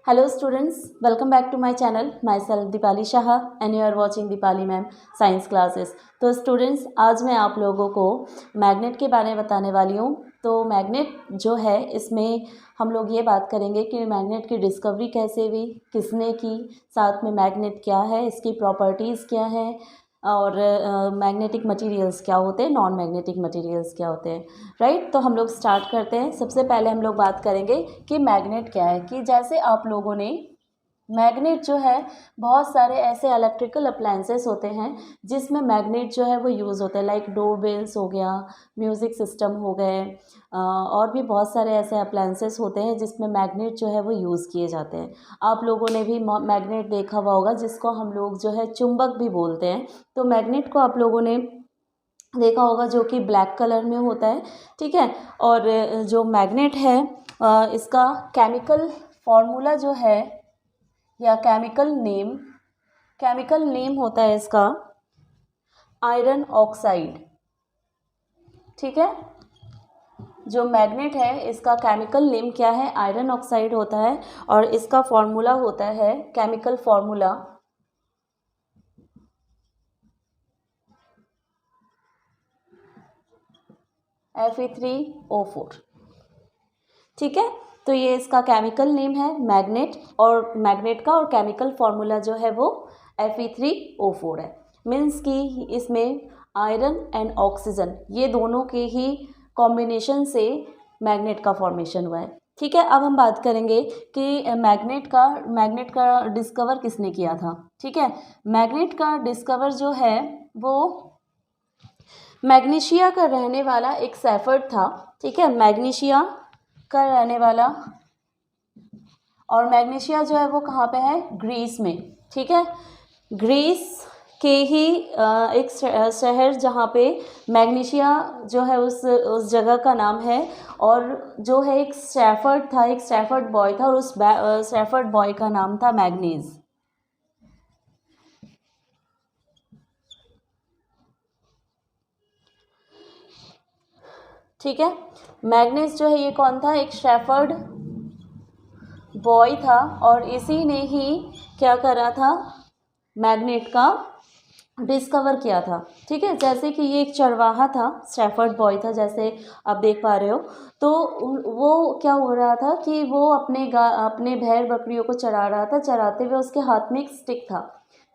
Hello students, welcome back to my channel. Myself Dipali Shah and you are watching Dipali Ma'am Science Classes. तो students आज मैं आप लोगों को magnet के बारे में बताने वाली हूँ। तो मैग्नेट जो है इसमें हम लोग ये बात करेंगे कि मैग्नेट की डिस्कवरी कैसे हुई, किसने की, साथ में मैग्नेट क्या है, इसकी प्रॉपर्टीज़ क्या है और मैग्नेटिक मटेरियल्स क्या होते हैं, नॉन मैग्नेटिक मटेरियल्स क्या होते हैं, राइट। तो हम लोग स्टार्ट करते हैं। सबसे पहले हम लोग बात करेंगे कि मैग्नेट क्या है। कि जैसे आप लोगों ने मैग्नेट जो है, बहुत सारे ऐसे इलेक्ट्रिकल अप्लायंसेस होते हैं जिसमें मैग्नेट जो है वो यूज़ होते हैं, लाइक डोर बेल्स हो गया, म्यूज़िक सिस्टम हो गए, और भी बहुत सारे ऐसे अप्लायंसेस होते हैं जिसमें मैग्नेट जो है वो यूज़ किए जाते हैं। आप लोगों ने भी मैग्नेट देखा हुआ होगा जिसको हम लोग जो है चुंबक भी बोलते हैं। तो मैग्नेट को आप लोगों ने देखा होगा जो कि ब्लैक कलर में होता है, ठीक है। और जो मैग्नेट है इसका केमिकल फॉर्मूला जो है या केमिकल नेम होता है इसका आयरन ऑक्साइड, ठीक है। जो मैग्नेट है इसका केमिकल नेम क्या है, आयरन ऑक्साइड होता है और इसका फॉर्मूला होता है, केमिकल फॉर्मूला Fe3O4, ठीक है। तो ये इसका केमिकल नेम है मैग्नेट, और मैग्नेट का और केमिकल फॉर्मूला जो है वो Fe3O4 है। मीन्स कि इसमें आयरन एंड ऑक्सीजन ये दोनों के ही कॉम्बिनेशन से मैग्नेट का फॉर्मेशन हुआ है, ठीक है। अब हम बात करेंगे कि मैग्नेट का डिस्कवर किसने किया था, ठीक है। मैग्नेट का डिस्कवर जो है वो मैग्नीशिया का रहने वाला एक सेफर्ड था, ठीक है। मैग्नीशिया का रहने वाला, और मैग्नीशिया जो है वो कहाँ पे है, ग्रीस में, ठीक है। ग्रीस के ही एक शहर जहाँ पे मैग्नीशिया जो है उस जगह का नाम है, और जो है एक स्टैफर्ड था, एक स्टैफर्ड बॉय था, और उस स्टैफर्ड बॉय का नाम था मैग्नीज, ठीक है। मैग्नीज जो है ये कौन था, एक स्टैफर्ड बॉय था, और इसी ने ही क्या करा था, मैग्नेट का डिस्कवर किया था, ठीक है। जैसे कि ये एक चरवाहा था, स्टैफर्ड बॉय था, जैसे आप देख पा रहे हो। तो वो क्या हो रहा था कि वो अपने भेड़ बकरियों को चरा रहा था, चराते हुए उसके हाथ में एक स्टिक था,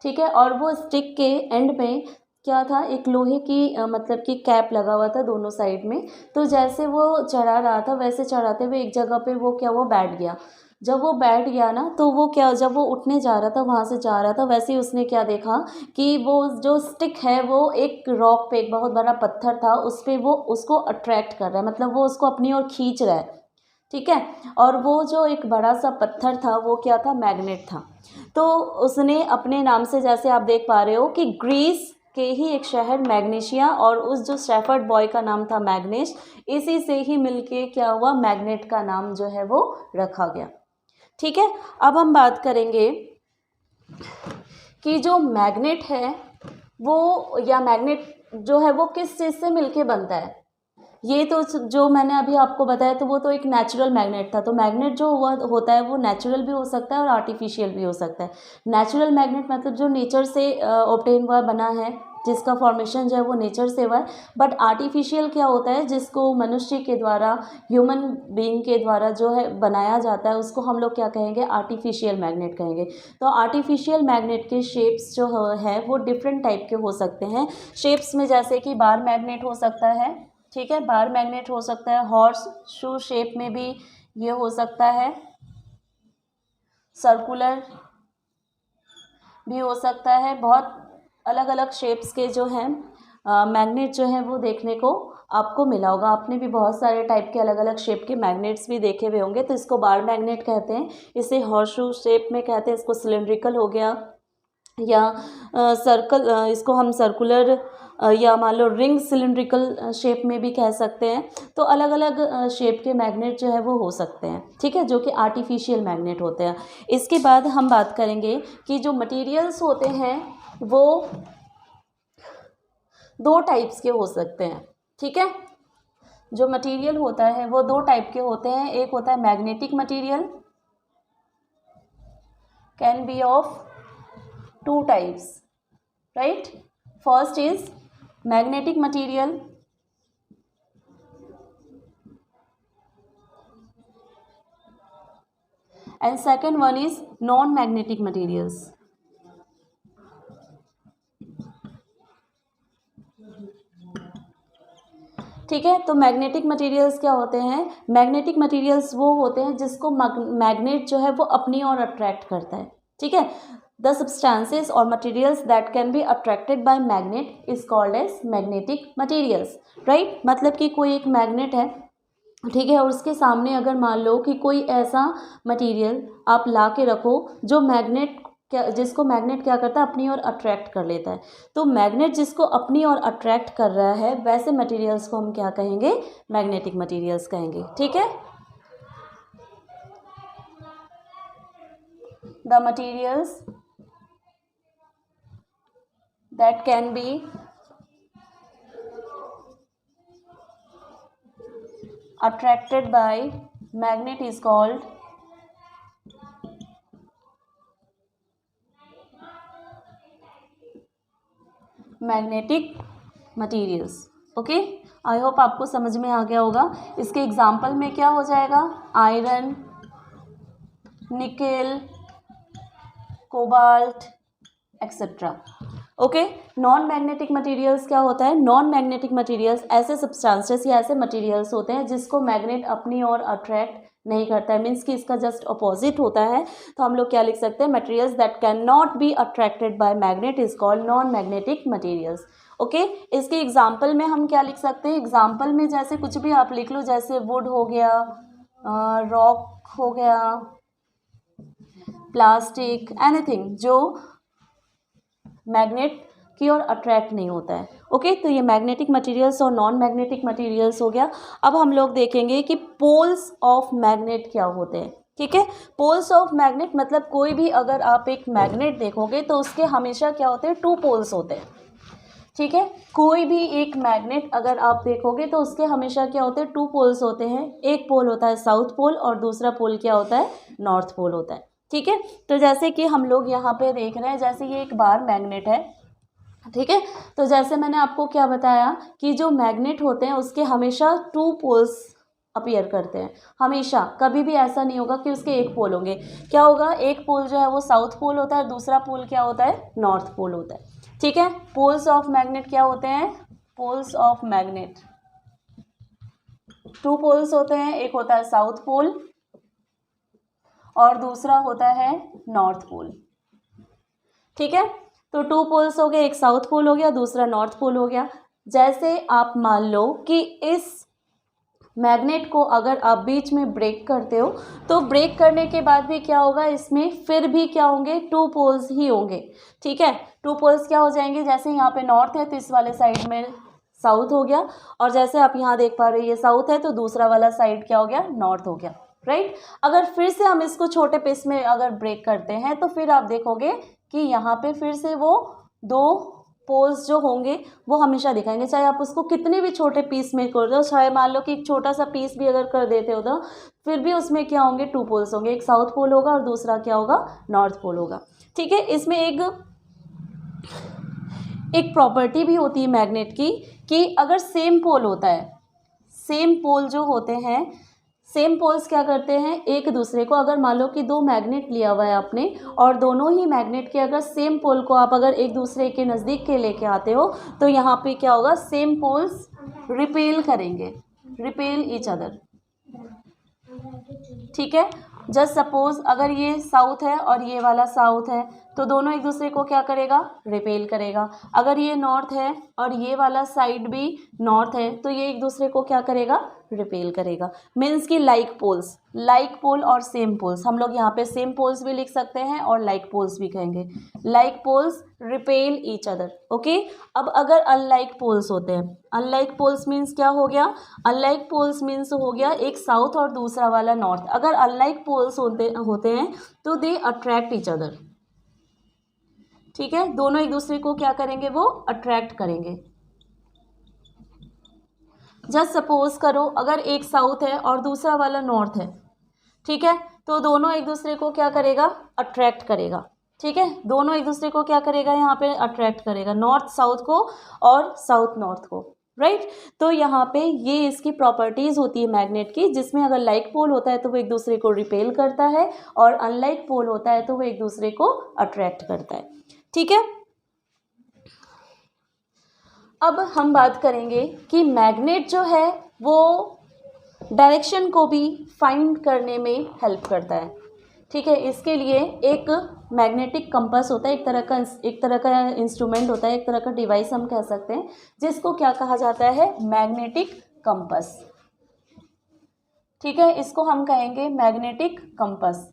ठीक है। और वो स्टिक के एंड में क्या था, एक लोहे की मतलब कि कैप लगा हुआ था दोनों साइड में। तो जैसे वो चरा रहा था वैसे चराते हुए एक जगह पे वो क्या, वो बैठ गया। जब वो बैठ गया ना, तो वो क्या, जब वो उठने जा रहा था, वहाँ से जा रहा था, वैसे ही उसने क्या देखा कि वो जो स्टिक है वो एक रॉक पे, एक बहुत बड़ा पत्थर था उस पर, वो उसको अट्रैक्ट कर रहा है, मतलब वो उसको अपनी ओर खींच रहा है, ठीक है। और वो जो एक बड़ा सा पत्थर था वो क्या था, मैग्नेट था। तो उसने अपने नाम से, जैसे आप देख पा रहे हो कि ग्रीस के ही एक शहर मैग्नीशिया, और उस जो स्टैफर्ड बॉय का नाम था मैग्नेस, इसी से ही मिलके क्या हुआ, मैग्नेट का नाम जो है वो रखा गया, ठीक है। अब हम बात करेंगे कि जो मैग्नेट है वो, या मैग्नेट जो है वो किस चीज़ से मिलके बनता है। ये तो जो मैंने अभी आपको बताया तो वो तो एक नेचुरल मैग्नेट था। तो मैग्नेट जो हुआ होता है वो नेचुरल भी हो सकता है और आर्टिफिशियल भी हो सकता है। नेचुरल मैग्नेट मतलब जो नेचर से ऑब्टेन हुआ, बना है, जिसका फॉर्मेशन जो है वो नेचर से हुआ है। बट आर्टिफिशियल क्या होता है, जिसको मनुष्य के द्वारा, ह्यूमन बीइंग के द्वारा जो है बनाया जाता है, उसको हम लोग क्या कहेंगे, आर्टिफिशियल मैग्नेट कहेंगे। तो आर्टिफिशियल मैग्नेट के शेप्स जो है वो डिफरेंट टाइप के हो सकते हैं। शेप्स में जैसे कि बार मैग्नेट हो सकता है, ठीक है, बार मैग्नेट हो सकता है, हॉर्स शू शेप में भी ये हो सकता है, सर्कुलर भी हो सकता है। बहुत अलग अलग शेप्स के जो हैं मैग्नेट जो हैं वो देखने को आपको मिला होगा। आपने भी बहुत सारे टाइप के अलग अलग शेप के मैग्नेट्स भी देखे हुए होंगे। तो इसको बार मैग्नेट कहते हैं, इसे हॉर्स शू शेप में कहते हैं, इसको सिलेंड्रिकल हो गया, या सर्कल, इसको हम सर्कुलर या मान लो रिंग सिलिंड्रिकल शेप में भी कह सकते हैं। तो अलग अलग शेप के मैग्नेट जो है वो हो सकते हैं, ठीक है, जो कि आर्टिफिशियल मैग्नेट होते हैं। इसके बाद हम बात करेंगे कि जो मटेरियल्स होते हैं वो दो टाइप्स के हो सकते हैं, ठीक है। जो मटेरियल होता है वो दो टाइप के होते हैं, एक होता है magnetic material, can be of two types, right? First is magnetic material and second one is non-magnetic materials. ठीक है, तो मैग्नेटिक मटेरियल्स क्या होते हैं? मैग्नेटिक मटेरियल्स वो होते हैं जिसको मैग्नेट जो है वो अपनी ओर अट्रैक्ट करता है। ठीक है, द सब्सटेंसेस और materials that can be attracted by magnet is called as magnetic materials, right? मतलब कि कोई एक मैग्नेट है, ठीक है, और उसके सामने अगर मान लो कि कोई ऐसा मटेरियल आप ला के रखो जो मैग्नेट जिसको मैग्नेट क्या करता है, अपनी ओर अट्रैक्ट कर लेता है। तो मैग्नेट जिसको अपनी ओर अट्रैक्ट कर रहा है वैसे मटेरियल्स को हम क्या कहेंगे? मैग्नेटिक मटेरियल्स कहेंगे। ठीक है, the materials that can B attracted by magnet is called magnetic materials. Okay, I hope आपको समझ में आ गया होगा। इसके एग्जाम्पल में क्या हो जाएगा? Iron, nickel, cobalt etcetera. Okay, non magnetic materials क्या होता है? नॉन मैग्नेटिक मटेरियल्स ऐसे सब्सटेंसेस या ऐसे मटेरियल्स होते हैं जिसको मैग्नेट अपनी ओर अट्रैक्ट नहीं करता है, मीन्स कि इसका जस्ट अपोजिट होता है। तो हम लोग क्या लिख सकते हैं? Materials that can not be attracted by magnet is called non magnetic materials. Okay, इसके एग्जाम्पल में हम क्या लिख सकते हैं? एग्जाम्पल में जैसे कुछ भी आप लिख लो, जैसे वुड हो गया, रॉक हो गया, प्लास्टिक, एनीथिंग जो मैग्नेट की ओर अट्रैक्ट नहीं होता है। ओके, तो ये मैग्नेटिक मटेरियल्स और नॉन मैग्नेटिक मटेरियल्स हो गया। अब हम लोग देखेंगे कि पोल्स ऑफ मैग्नेट क्या होते हैं। ठीक है, पोल्स ऑफ मैग्नेट मतलब कोई भी अगर आप एक मैग्नेट देखोगे तो उसके हमेशा क्या होते हैं? टू पोल्स होते हैं। ठीक है, कोई भी एक मैग्नेट अगर आप देखोगे तो उसके हमेशा क्या होते हैं? टू पोल्स होते हैं। एक पोल होता है साउथ पोल और दूसरा पोल क्या होता है? नॉर्थ पोल होता है। ठीक है, तो जैसे कि हम लोग यहाँ पे देख रहे हैं, जैसे ये एक बार मैग्नेट है। ठीक है, तो जैसे मैंने आपको क्या बताया कि जो मैग्नेट होते हैं उसके हमेशा टू पोल्स अपीयर करते हैं। हमेशा, कभी भी ऐसा नहीं होगा कि उसके एक पोल होंगे। क्या होगा? एक पोल जो है वो साउथ पोल होता है, दूसरा पोल क्या होता है? नॉर्थ पोल होता है। ठीक है, पोल्स ऑफ मैग्नेट क्या होते हैं? Poles of magnet two poles होते हैं, एक होता है साउथ पोल और दूसरा होता है नॉर्थ पोल। ठीक है, तो टू पोल्स हो गए, एक साउथ पोल हो गया, दूसरा नॉर्थ पोल हो गया। जैसे आप मान लो कि इस मैग्नेट को अगर आप बीच में ब्रेक करते हो तो ब्रेक करने के बाद भी क्या होगा? इसमें फिर भी क्या होंगे? टू पोल्स ही होंगे। ठीक है, टू पोल्स क्या हो जाएंगे? जैसे यहाँ पे नॉर्थ है तो इस वाले साइड में साउथ हो गया, और जैसे आप यहाँ देख पा रहे हो ये साउथ है तो दूसरा वाला साइड क्या हो गया? नॉर्थ हो गया, राइट? अगर फिर से हम इसको छोटे पीस में अगर ब्रेक करते हैं तो फिर आप देखोगे कि यहाँ पे फिर से वो दो पोल्स जो होंगे वो हमेशा दिखाएंगे, चाहे आप उसको कितने भी छोटे पीस में कर दो। चाहे मान लो कि एक छोटा सा पीस भी अगर कर देते हो तो फिर भी उसमें क्या होंगे? टू पोल्स होंगे, एक साउथ पोल होगा और दूसरा क्या होगा? नॉर्थ पोल होगा। ठीक है, इसमें एक प्रॉपर्टी भी होती है मैग्नेट की कि अगर सेम पोल होता है, सेम पोल जो होते हैं, सेम पोल्स क्या करते हैं? एक दूसरे को, अगर मान लो कि दो मैग्नेट लिया हुआ है आपने और दोनों ही मैग्नेट के अगर सेम पोल को आप अगर एक दूसरे के नज़दीक के लेके आते हो तो यहाँ पे क्या होगा? सेम पोल्स रिपेल करेंगे, रिपेल ईच अदर। ठीक है, जस्ट सपोज अगर ये साउथ है और ये वाला साउथ है तो दोनों एक दूसरे को क्या करेगा? रिपेल करेगा। अगर ये नॉर्थ है और ये वाला साइड भी नॉर्थ है तो ये एक दूसरे को क्या करेगा? रिपेल करेगा। मीन्स कि लाइक पोल्स, लाइक पोल और सेम पोल्स, हम लोग यहाँ पे सेम पोल्स भी लिख सकते हैं और लाइक पोल्स भी कहेंगे। Like poles repel each other. Okay, अब अगर अनलाइक पोल्स होते हैं, अनलाइक पोल्स मीन्स क्या हो गया? अनलाइक पोल्स मीन्स हो गया एक साउथ और दूसरा वाला नॉर्थ। अगर अनलाइक पोल्स होते हैं तो दे अट्रैक्ट ईच अदर। ठीक है, दोनों एक दूसरे को क्या करेंगे? वो अट्रैक्ट करेंगे। जस्ट सपोज करो अगर एक साउथ है और दूसरा वाला नॉर्थ है, ठीक है, तो दोनों एक दूसरे को क्या करेगा, अट्रैक्ट करेगा। ठीक है, दोनों एक दूसरे को क्या करेगा, यहाँ पे अट्रैक्ट करेगा, नॉर्थ साउथ को और साउथ नॉर्थ को, राइट। तो यहाँ पे ये इसकी प्रॉपर्टीज़ होती है मैग्नेट की, जिसमें अगर लाइक पोल होता है तो वो एक दूसरे को रिपेल करता है और अनलाइक पोल होता है तो वो एक दूसरे को अट्रैक्ट करता है। ठीक है, अब हम बात करेंगे कि मैग्नेट जो है वो डायरेक्शन को भी फाइंड करने में हेल्प करता है। ठीक है, इसके लिए एक मैग्नेटिक कंपास होता है, एक तरह का इंस्ट्रूमेंट होता है, एक तरह का डिवाइस हम कह सकते हैं, जिसको क्या कहा जाता है, मैग्नेटिक कंपास। ठीक है, इसको हम कहेंगे मैग्नेटिक कंपास।